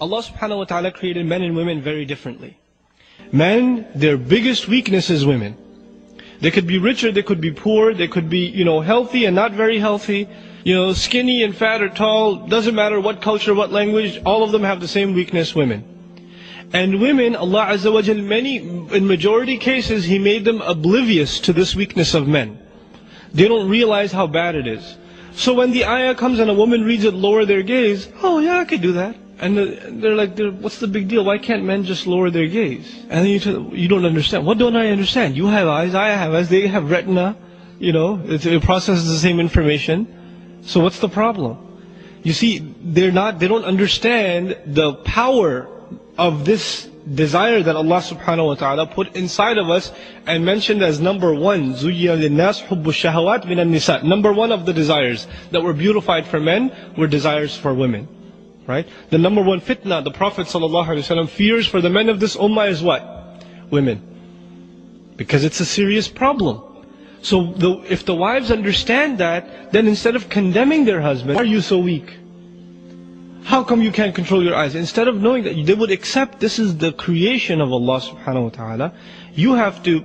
Allah subhanahu wa ta'ala created men and women very differently. Men, their biggest weakness is women. They could be richer, they could be poor, they could be, healthy and not very healthy, skinny and fat or tall, doesn't matter what culture, what language, all of them have the same weakness, women. And women, Allah Azza wa Jal, in majority cases, He made them oblivious to this weakness of men. They don't realize how bad it is. So when the ayah comes and a woman reads it, lower their gaze, oh yeah, I could do that. And they're like, what's the big deal? Why can't men just lower their gaze? And then you don't understand. What don't I understand? You have eyes, I have eyes, they have retina. It processes the same information. So what's the problem? You see, they don't understand the power of this desire that Allah subhanahu wa ta'ala put inside of us and mentioned as number one, زُيِّنَ لِلنَّاسِ حُبُّ الشَّهَوَاتِ مِنَ النِّسَاءِ. Number one of the desires that were beautified for men were desires for women. Right? The number one fitna the Prophet ﷺ fears for the men of this ummah is what? Women. Because it's a serious problem. So if the wives understand that, then instead of condemning their husband, why are you so weak? How come you can't control your eyes? Instead of knowing that, they would accept this is the creation of Allah subhanahu wa ta'ala. You have to,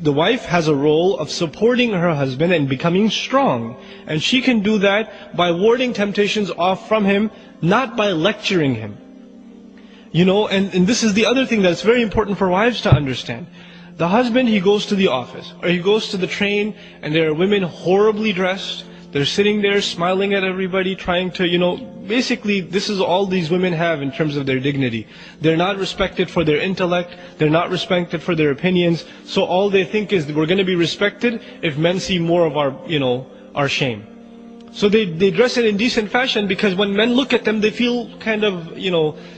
the wife has a role of supporting her husband and becoming strong. And she can do that by warding temptations off from him, not by lecturing him. And this is the other thing that's very important for wives to understand. The husband, he goes to the office, or he goes to the train, and there are women horribly dressed. They're sitting there smiling at everybody, trying to, basically this is all these women have in terms of their dignity. They're not respected for their intellect, they're not respected for their opinions, so all they think is we're going to be respected if men see more of our shame. So they dress in indecent fashion because when men look at them, they feel kind of,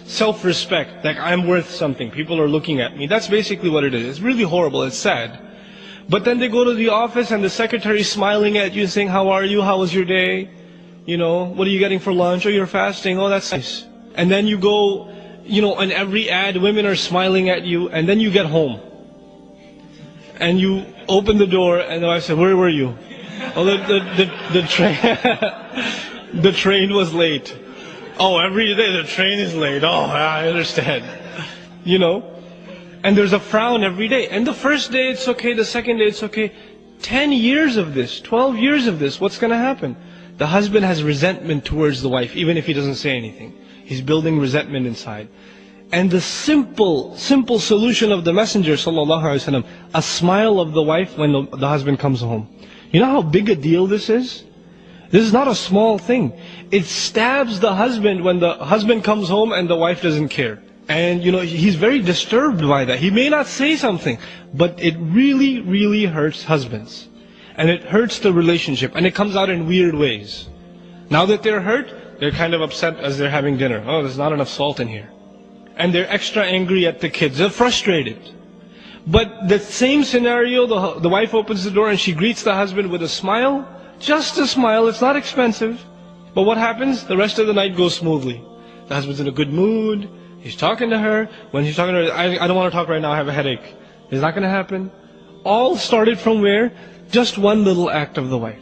self-respect, like I'm worth something, people are looking at me. That's basically what it is. It's really horrible, it's sad. But then they go to the office and the secretary is smiling at you saying, how are you, how was your day? What are you getting for lunch? Oh, you're fasting, oh that's nice. And then you go, on every ad, women are smiling at you, and then you get home. And you open the door and the wife said, where were you? Oh, the train, the train was late. Oh, every day the train is late. Oh, I understand. And there's a frown every day. And the first day it's okay, the second day it's okay. 10 years of this, 12 years of this, what's going to happen? The husband has resentment towards the wife, even if he doesn't say anything. He's building resentment inside. And the simple solution of the Messenger ﷺ, a smile of the wife when the husband comes home. You know how big a deal this is? This is not a small thing. It stabs the husband when the husband comes home and the wife doesn't care. And he's very disturbed by that. He may not say something, but it really, really hurts husbands. And it hurts the relationship, and it comes out in weird ways. Now that they're hurt, they're kind of upset as they're having dinner. Oh, there's not enough salt in here. And they're extra angry at the kids. They're frustrated. But the same scenario, the wife opens the door and she greets the husband with a smile. Just a smile, it's not expensive. But what happens? The rest of the night goes smoothly. The husband's in a good mood. He's talking to her. When he's talking to her, I don't want to talk right now, I have a headache. It's not going to happen. All started from where? Just one little act of the wife.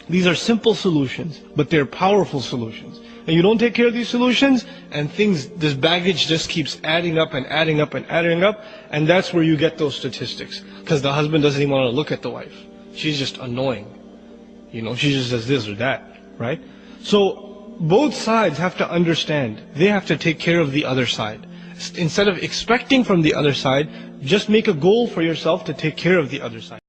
These are simple solutions, but they're powerful solutions. And you don't take care of these solutions, and this baggage just keeps adding up and adding up and adding up, and that's where you get those statistics. Because the husband doesn't even want to look at the wife. She's just annoying. She just does this or that, right? So both sides have to understand. They have to take care of the other side. Instead of expecting from the other side, just make a goal for yourself to take care of the other side.